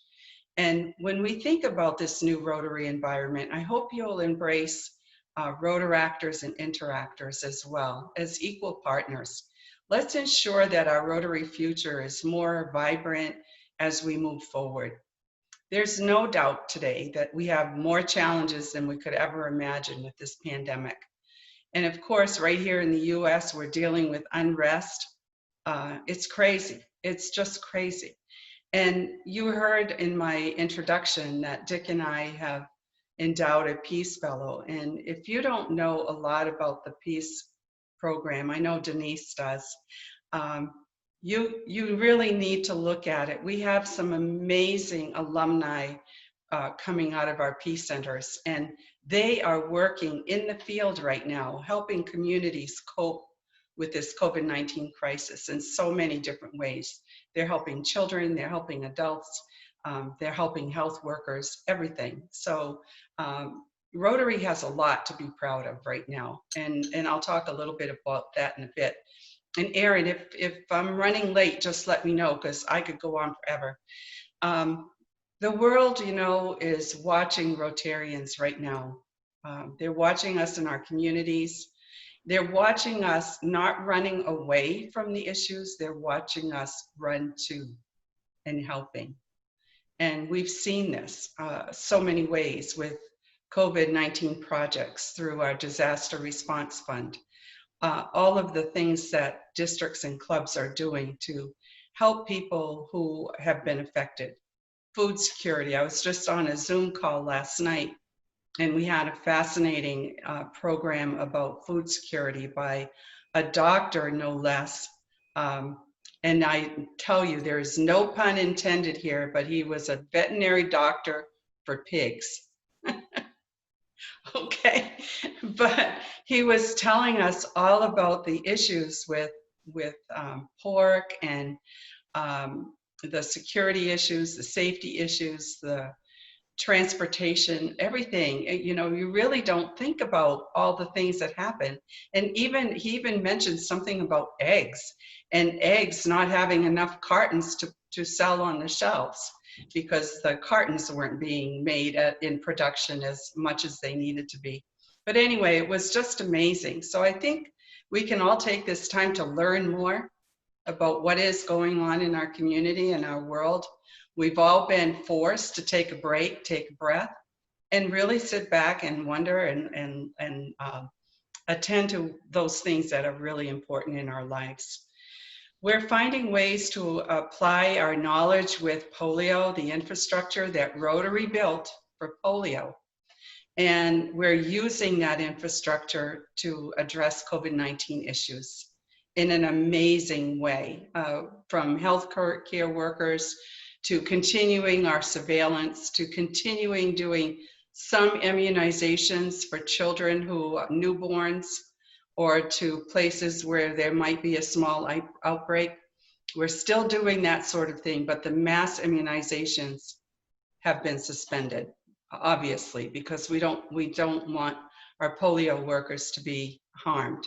And when we think about this new Rotary environment, I hope you'll embrace Rotaractors and Interactors as well as equal partners. Let's ensure that our Rotary future is more vibrant as we move forward. There's no doubt today that we have more challenges than we could ever imagine with this pandemic. And of course, right here in the US, we're dealing with unrest. It's crazy. It's just crazy. And you heard in my introduction that Dick and I have endowed a Peace Fellow. And if you don't know a lot about the Peace program, I know Denise does, you really need to look at it. We have some amazing alumni coming out of our Peace Centers, and they are working in the field right now, helping communities cope with this COVID-19 crisis in so many different ways. They're helping children, they're helping adults, they're helping health workers, everything. So Rotary has a lot to be proud of right now, and I'll talk a little bit about that in a bit. And Aaron, if I'm running late, just let me know, because I could go on forever. The world, you know, is watching Rotarians right now. They're watching us in our communities. They're watching us not running away from the issues, they're watching us run to and helping. And we've seen this so many ways with COVID-19 projects through our Disaster Response Fund. All of the things that districts and clubs are doing to help people who have been affected. Food security. I was just on a Zoom call last night, and we had a fascinating program about food security by a doctor, no less. And I tell you, there is no pun intended here, but he was a veterinary doctor for pigs. Okay, but he was telling us all about the issues with pork and the security issues, the safety issues, the transportation, everything. You know, you really don't think about all the things that happen. And he even mentioned something about eggs and eggs not having enough cartons to sell on the shelves because the cartons weren't being made in production as much as they needed to be. But anyway, it was just amazing. So I think we can all take this time to learn more about what is going on in our community and our world. We've all been forced to take a break, take a breath, and really sit back and wonder and attend to those things that are really important in our lives. We're finding ways to apply our knowledge with polio, the infrastructure that Rotary built for polio. And we're using that infrastructure to address COVID-19 issues in an amazing way, from health care workers to continuing our surveillance, to continuing doing some immunizations for children who are newborns, or to places where there might be a small outbreak. We're still doing that sort of thing, but the mass immunizations have been suspended, obviously, because we don't want our polio workers to be harmed.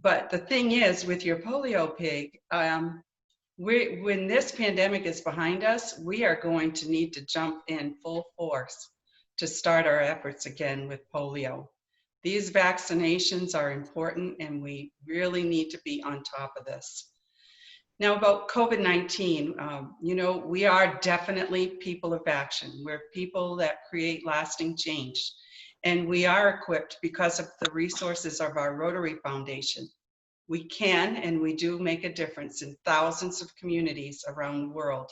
But the thing is, with your polio pig, when this pandemic is behind us, we are going to need to jump in full force to start our efforts again with polio. These vaccinations are important, and we really need to be on top of this. Now, about COVID-19, you know, we are definitely people of action. We're people that create lasting change, and we are equipped because of the resources of our Rotary Foundation. We can and we do make a difference in thousands of communities around the world.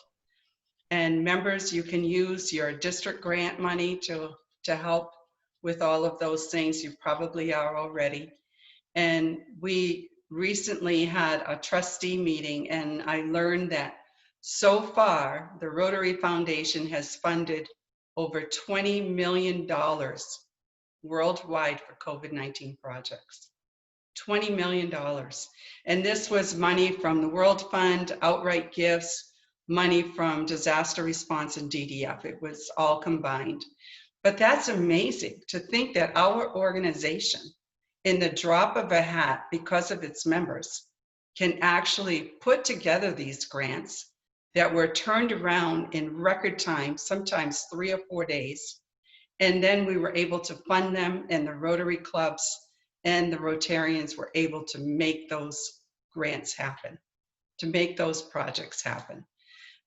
And members, you can use your district grant money to help with all of those things. You probably are already. And we recently had a trustee meeting, and I learned that so far the Rotary Foundation has funded over $20 million worldwide for COVID-19 projects. $20 million. And this was money from the World Fund, outright gifts, money from disaster response and DDF. It was all combined. But that's amazing to think that our organization, in the drop of a hat, because of its members, can actually put together these grants that were turned around in record time, sometimes 3 or 4 days. And then we were able to fund them, and the Rotary clubs and the Rotarians were able to make those grants happen, to make those projects happen.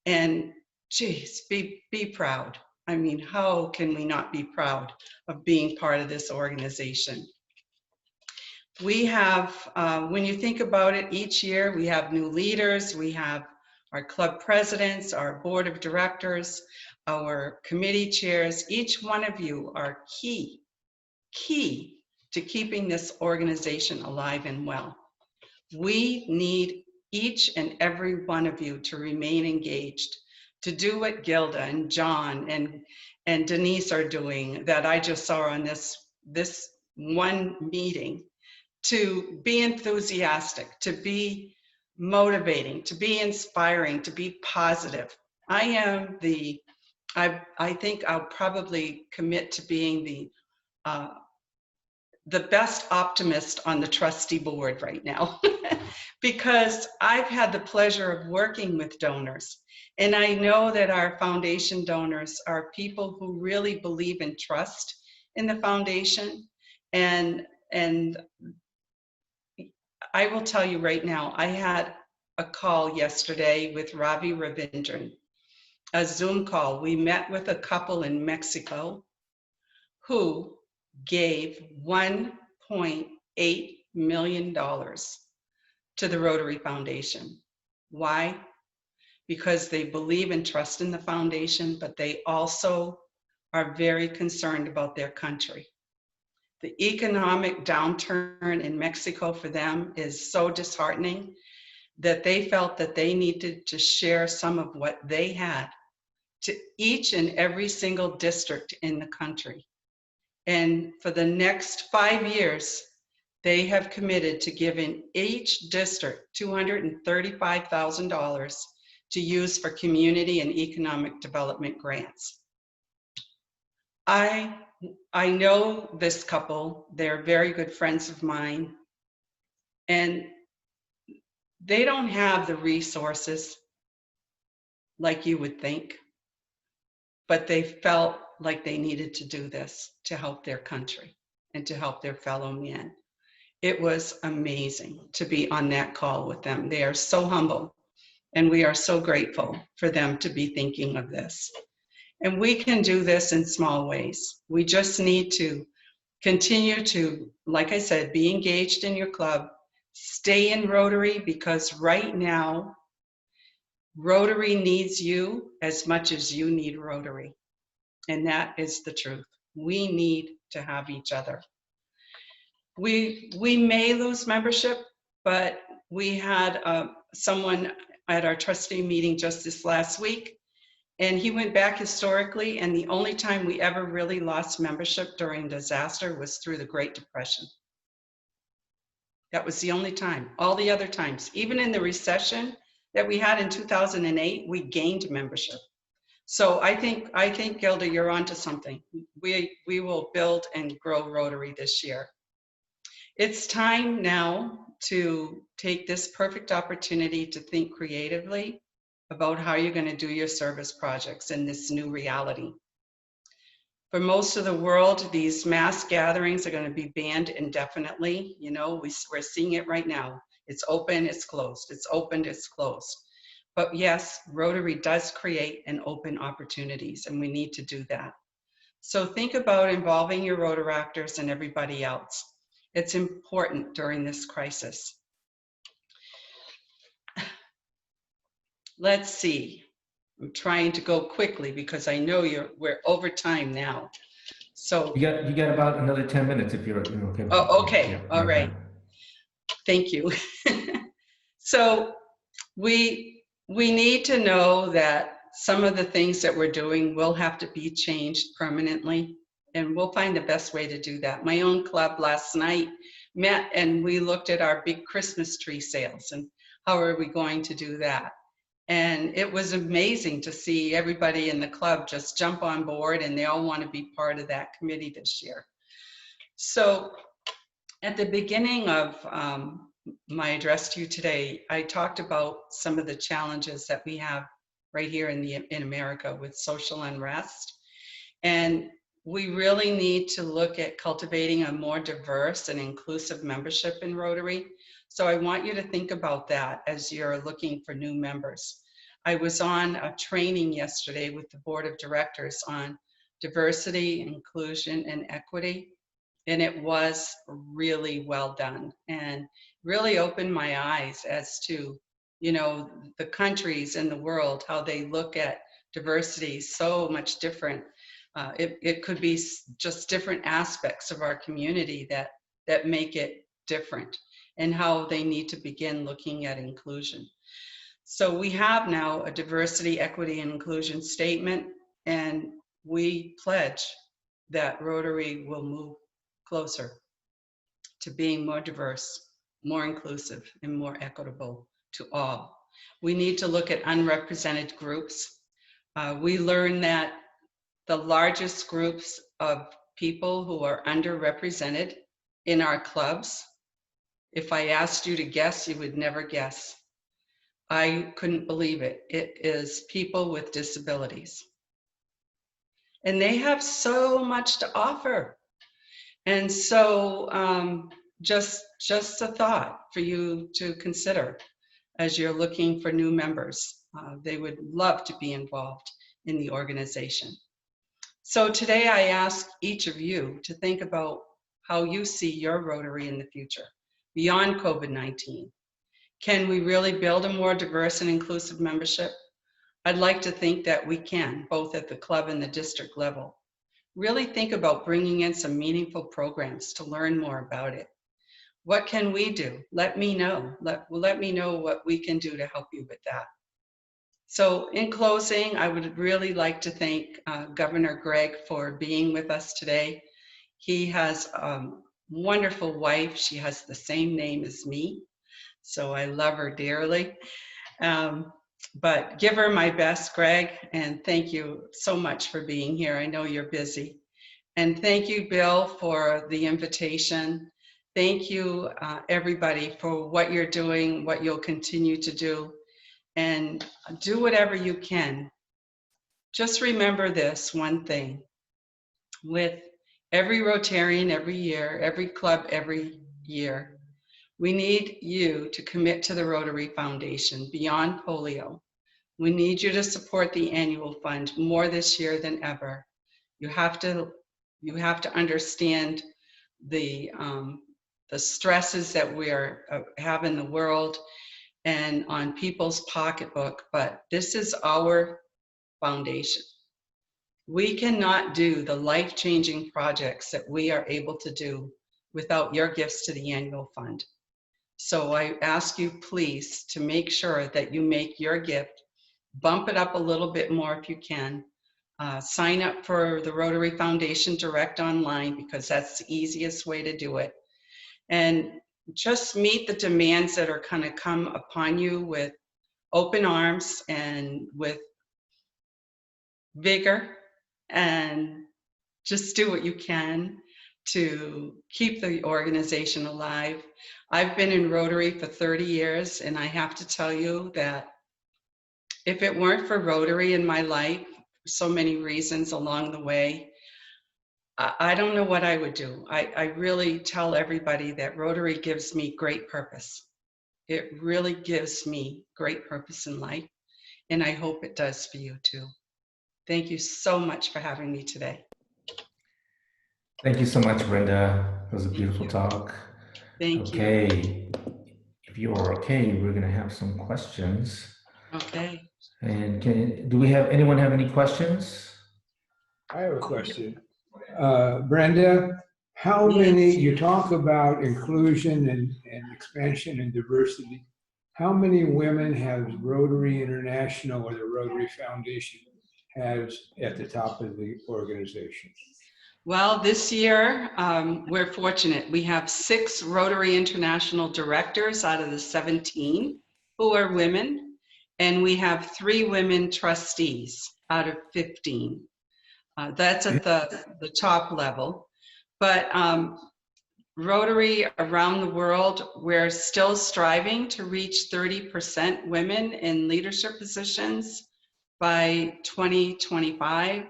And geez, be proud. I mean, how can we not be proud of being part of this organization? We have, when you think about it, each year we have new leaders, we have our club presidents, our board of directors, our committee chairs. Each one of you are key to keeping this organization alive and well. We need each and every one of you to remain engaged, to do what Gilda and John and Denise are doing that I just saw on this one meeting, to be enthusiastic, to be motivating, to be inspiring, to be positive. I think I'll probably commit to being the best optimist on the trustee board right now because I've had the pleasure of working with donors. And I know that our foundation donors are people who really believe and trust in the foundation. And I will tell you right now, I had a call yesterday with Ravi Ravindran, a Zoom call. We met with a couple in Mexico who gave $1.8 million to the Rotary Foundation. Why? Because they believe and trust in the foundation, but they also are very concerned about their country. The economic downturn in Mexico for them is so disheartening that they felt that they needed to share some of what they had to each and every single district in the country. And for the next 5 years, they have committed to giving each district $235,000 to use for community and economic development grants. I know this couple, they're very good friends of mine, and they don't have the resources like you would think, but they felt like they needed to do this to help their country and to help their fellow men. It was amazing to be on that call with them. They are so humble, and we are so grateful for them to be thinking of this. And we can do this in small ways. We just need to Continue to, like I said, be engaged in your club. Stay in Rotary, because right now, Rotary needs you as much as you need Rotary. And that is the truth. We need to have each other. We may lose membership, but we had someone at our trustee meeting just this last week, and he went back historically, and the only time we ever really lost membership during disaster was through the Great Depression. That was the only time. All the other times, even in the recession that we had in 2008, we gained membership. So I think Gilda, you're onto something. We will build and grow Rotary this year. It's time now to take this perfect opportunity to think creatively about how you're going to do your service projects in this new reality. For most of the world, these mass gatherings are going to be banned indefinitely. You know, we're seeing it right now. It's open, it's closed. It's opened, it's closed. But yes, Rotary does create and open opportunities, and we need to do that. So think about involving your Rotaractors and everybody else. It's important during this crisis. Let's see. I'm trying to go quickly because I know we're over time now. So you got about another 10 minutes if you're okay. Oh, okay. Yeah, all right. Thank you. So we need to know that some of the things that we're doing will have to be changed permanently, and we'll find the best way to do that. My own club last night met and we looked at our big Christmas tree sales and how are we going to do that. And it was amazing to see everybody in the club just jump on board, and they all want to be part of that committee this year. So at the beginning of my address to you today, I talked about some of the challenges that we have right here in America with social unrest. And we really need to look at cultivating a more diverse and inclusive membership in Rotary. So I want you to think about that as you're looking for new members. I was on a training yesterday with the board of directors on diversity, inclusion, and equity. And it was really well done and really opened my eyes as to, you know, the countries in the world, how they look at diversity so much different. It could be just different aspects of our community that make it different, and how they need to begin looking at inclusion. So we have now a diversity, equity, and inclusion statement, and we pledge that Rotary will move closer to being more diverse, more inclusive, and more equitable to all. We need to look at unrepresented groups. We learned that the largest groups of people who are underrepresented in our clubs, if I asked you to guess, you would never guess. I couldn't believe it. It is people with disabilities. And they have so much to offer. And so just a thought for you to consider as you're looking for new members. They would love to be involved in the organization. So today I ask each of you to think about how you see your Rotary in the future, beyond COVID-19. Can we really build a more diverse and inclusive membership? I'd like to think that we can, both at the club and the district level. Really think about bringing in some meaningful programs to learn more about it. What can we do? Let me know. Let me know what we can do to help you with that. So in closing, I would really like to thank Governor Greg for being with us today. He has a wonderful wife. She has the same name as me, so I love her dearly. But give her my best, Greg, and thank you so much for being here. I know you're busy. And thank you, Bill, for the invitation. Thank you, everybody, for what you're doing, what you'll continue to do, and do whatever you can. Just remember this one thing. With every Rotarian every year, every club every year, we need you to commit to the Rotary Foundation beyond polio. We need you to support the annual fund more this year than ever. You have to understand the stresses that we are have in the world and on people's pocketbook, but this is our foundation. We cannot do the life-changing projects that we are able to do without your gifts to the annual fund. So I ask you please to make sure that you make your gift, bump it up a little bit more if you can. Sign up for the Rotary Foundation Direct online because that's the easiest way to do it. And just meet the demands that are going to come upon you with open arms and with vigor, and just do what you can to keep the organization alive. I've been in Rotary for 30 years, and I have to tell you that if it weren't for Rotary in my life, so many reasons along the way, I don't know what I would do. I really tell everybody that Rotary gives me great purpose. It really gives me great purpose in life, and I hope it does for you too. Thank you so much for having me today. Thank you so much, Brenda. It was a beautiful talk. Thank you. Okay, if you're okay, we're gonna have some questions. Okay. And do anyone have any questions? I have a question. Brenda, how many, you talk about inclusion and expansion and diversity. How many women has Rotary International or the Rotary Foundation has at the top of the organization? Well, this year, we're fortunate. We have 6 Rotary International directors out of the 17 who are women, and we have 3 women trustees out of 15. That's at the top level. But Rotary around the world, we're still striving to reach 30% women in leadership positions by 2025.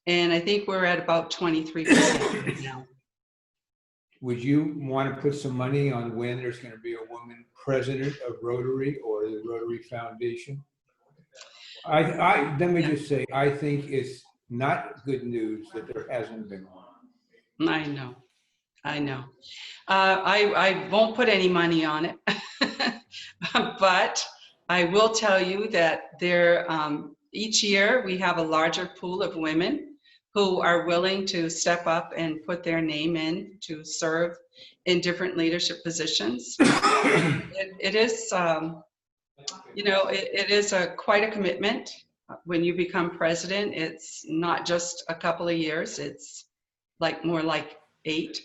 And I think we're at about 23% right now. Would you want to put some money on when there's going to be a woman president of Rotary or the Rotary Foundation? Let me just say, I think it's not good news that there hasn't been one. I know. I won't put any money on it, but I will tell you that there, each year we have a larger pool of women who are willing to step up and put their name in to serve in different leadership positions. It is, you know, it is quite a commitment. When you become president, it's not just a couple of years, it's like more like 8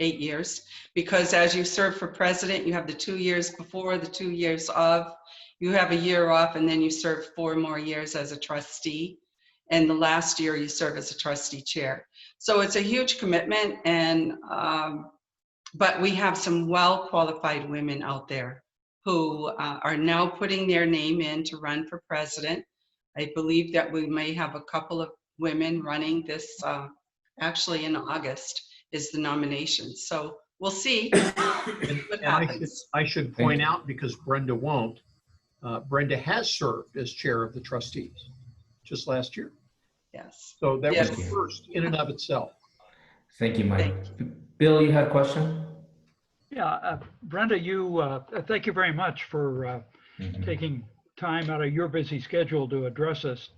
years, because as you serve for president, you have the 2 years before, the 2 years of, you have a year off, and then you serve 4 more years as a trustee. And the last year you serve as a trustee chair. So it's a huge commitment, and but we have some well-qualified women out there who are now putting their name in to run for president. I believe that we may have a couple of women running this, actually in August is the nomination. So we'll see what happens. I should point out, because Brenda won't, Brenda has served as chair of the trustees just last year. Yes. So that was the first in and of itself. Thank you, Mike. Bill, you had a question? Yeah, Brenda, thank you very much for taking time out of your busy schedule to address us.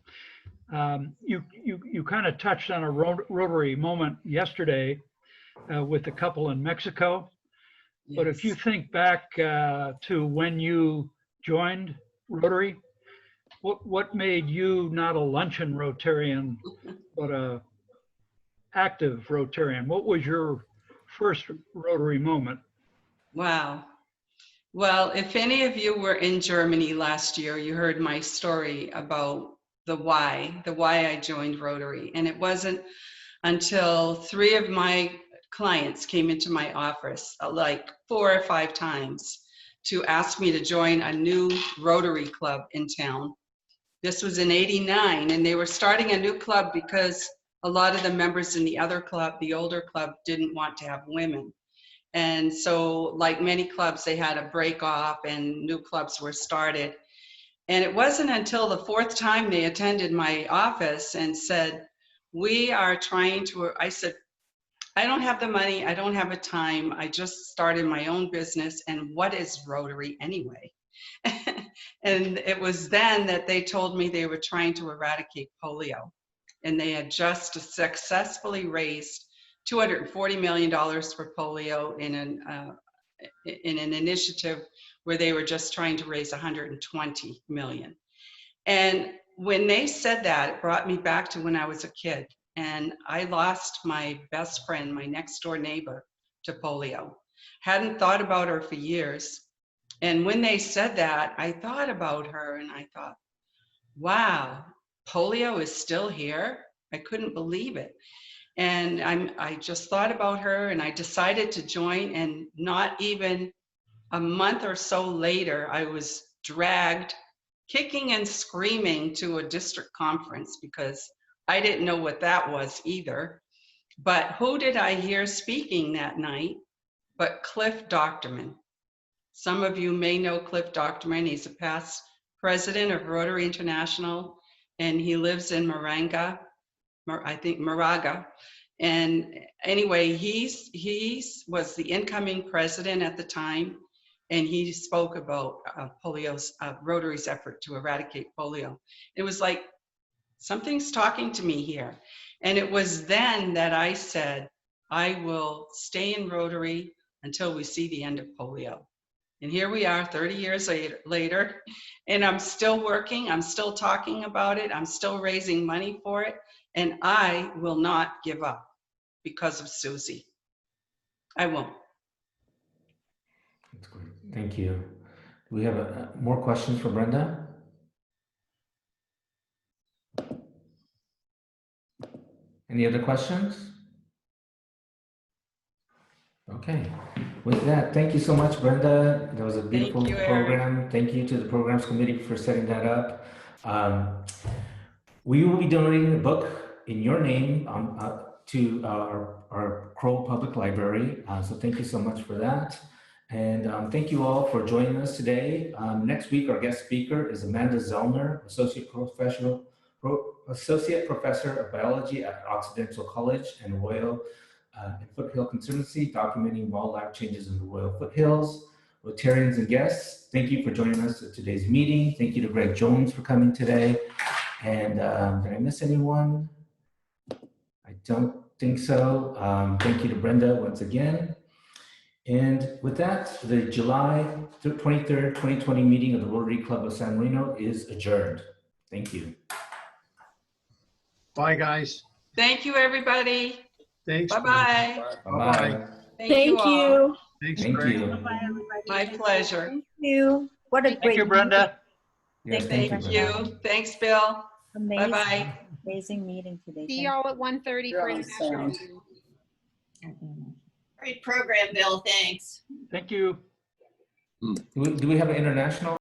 You kind of touched on a Rotary moment yesterday with the couple in Mexico. Yes. But if you think back to when you joined Rotary, what made you not a luncheon Rotarian, but a active Rotarian? What was your first Rotary moment? Wow. Well, if any of you were in Germany last year, you heard my story about the why I joined Rotary. And it wasn't until 3 of my clients came into my office, like 4 or 5 times, to ask me to join a new Rotary club in town. This was in '89, and they were starting a new club because a lot of the members in the other club, the older club, didn't want to have women. And so, like many clubs, they had a break off and new clubs were started. And it wasn't until the 4th time they attended my office and said, we are trying to, I said, I don't have the money. I don't have the time. I just started my own business. And what is Rotary anyway? And it was then that they told me they were trying to eradicate polio. And they had just successfully raised $240 million for polio in an initiative where they were just trying to raise 120 million. And when they said that, it brought me back to when I was a kid. And I lost my best friend, my next door neighbor, to polio. Hadn't thought about her for years. And when they said that, I thought about her and I thought, wow, polio is still here? I couldn't believe it. And I just thought about her and I decided to join, and not even a month or so later, I was dragged kicking and screaming to a district conference because I didn't know what that was either. But who did I hear speaking that night but Cliff Docterman? Some of you may know Cliff Docterman. He's a past president of Rotary International, and he lives in Moraga. And anyway, he was the incoming president at the time, and he spoke about Rotary's effort to eradicate polio. It was like, something's talking to me here. And it was then that I said, I will stay in Rotary until we see the end of polio. And here we are 30 years later, and I'm still working, I'm still talking about it, I'm still raising money for it, and I will not give up because of Susie. I won't. That's great. Thank you. Do we have more questions for Brenda? Any other questions? Okay. With that, thank you so much, Brenda. That was a beautiful program. Thank you to the programs committee for setting that up. We will be donating a book in your name to our Kroll Public Library. So thank you so much for that. And thank you all for joining us today. Next week, our guest speaker is Amanda Zellner, Associate Professor of Biology at Occidental College and Royal and Foothill Conservancy, documenting wildlife changes in the Royal Foothills. Rotarians and guests, thank you for joining us at today's meeting. Thank you to Greg Jones for coming today. And did I miss anyone? I don't think so. Thank you to Brenda once again. And with that, the July 23rd, 2020 meeting of the Rotary Club of San Marino is adjourned. Thank you. Bye, guys. Thank you, everybody. Thanks. Bye-bye. Bye-bye. Thank you all. Thanks, Thank Greg. you. Bye, everybody. My pleasure. Thank you. What a great Thank you, Brenda. Yes, Thank Brenda. you. Thanks, Bill. Amazing, Bye-bye. amazing meeting today. See Thank y'all at 1:30 for international. you. Great program, Bill. Thanks. Thank you. Do we have an international